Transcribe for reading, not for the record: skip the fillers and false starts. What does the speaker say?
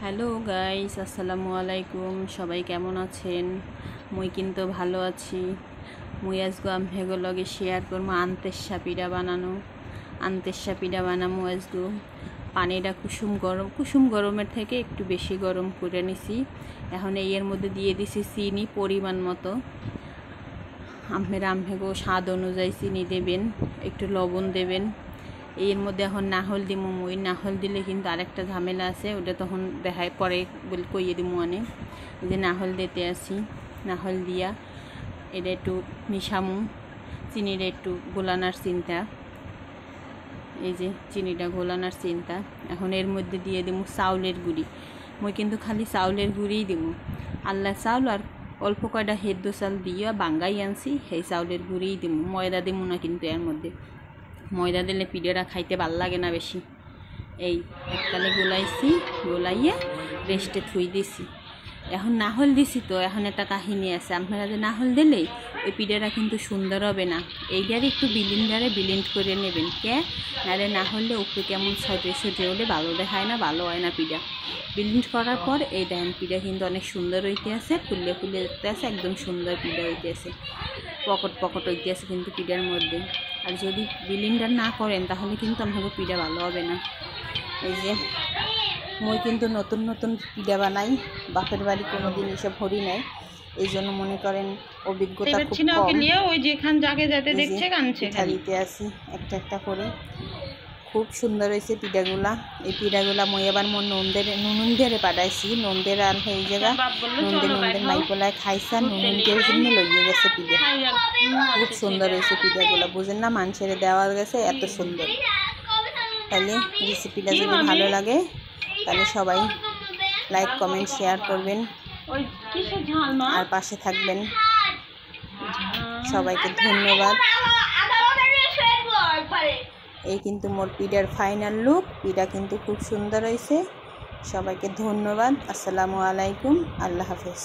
Hello guys, আসসালামু আলাইকুম। সবাই কেমন আছেন? মুই কিন্তু ভালো আছি। মুই আজগো আমহেগো লগে শেয়ার করবো আন্তেসা পিঠা বানামু আজগো। পানিটা কুসুম গরমের থেকে একটু বেশি গরম করে নিছি। এখন এর মধ্যে দিয়ে দিছি চিনি পরিমাণ মতো। আমহেগো স্বাদ অনুযায়ী চিনি দেবেন, একটু লবণ দেবেন। এর মধ্যে এখন নাহল দিমু। মুই নাহল দিলে কিন্তু আরেকটা ঝামেলা আছে, ওটা তখন দেখায় পরে বলে কইয়ে দিমু। অনেক যে নাহল দিতে আসি, নাহল দিয়া এটা একটু মিশামু। চিনিটা একটু গোলানোর চিন্তা, এই যে চিনিটা গোলানোর চিন্তা। এখন এর মধ্যে দিয়ে দিমু চাউলের গুঁড়ি। মুই কিন্তু খালি চাউলের গুঁড়িই দিমু। আল্লাহ চাউল আর অল্প কয়টা হেদ্দ চাল দিয়া বাঙ্গাই আনছি, সেই চাউলের গুঁড়িই দিমু। ময়দা দিমু না কিন্তু এর মধ্যে। ময়দা দিলে পিঠাটা খাইতে ভাল লাগে না বেশি। এই এককালে গোলাইয়ে রেস্টে থুই দিছি। এখন নাহল দিছি তো এখন একটা কাহিনী আছে। আপনারা যে নাহল দিলেই ওই পিঠাটা কিন্তু সুন্দর হবে না। এইটারে একটু বিলিন্ড করে নেবেন। নাহলে না হলে উপরে কেমন ছটে হলে ভালো দেখায় না, ভালো হয় না পিঠা। বিলিন্ড করার পর এই দেখেন পিঠা কিন্তু অনেক সুন্দর হইতে আছে, ফুলে দেখতে আছে, একদম সুন্দর পিঠা হইতে আছে, পকট হইতে আছে কিন্তু পিঠার মধ্যে। আর যদি বিলিন্ডার না করেন তাহলে কিন্তু আমাকে পিঠা ভালো হবে না। এই যে মই কিন্তু নতুন পিঠা বানাই, বাপের বাড়ি কোনো দিন এসব হরি নাই, এই জন্য মনে করেন অভিজ্ঞতা খুব কম। ওই যেখান জাগে যেতে দেখছে পিঠা দিতে আসি একটা একটা করে। খুব সুন্দর হয়েছে পিঠাগুলা। এই পিঠাগুলা মই এবার মোর ননদের পাঠাইছি। ননদের আর এই জায়গা ননদের মাইকলায় খাইছে, ননদের জন্য লইয়ে গেছে পিঠা। খুব সুন্দর হয়েছে পিঠাগুলা, বুঝেন না, মানুষের দেওয়া গেছে এত সুন্দর। তাহলে রেসিপিটা যদি ভালো লাগে তাহলে সবাই লাইক কমেন্ট শেয়ার করবেন আর পাশে থাকবেন। সবাইকে ধন্যবাদ। এই কিন্তু মোর পিঠার ফাইনাল লুক। পিঠা কিন্তু খুব সুন্দর হয়েছে। সবাইকে ধন্যবাদ। আসসালামু আলাইকুম। আল্লাহ হাফেজ।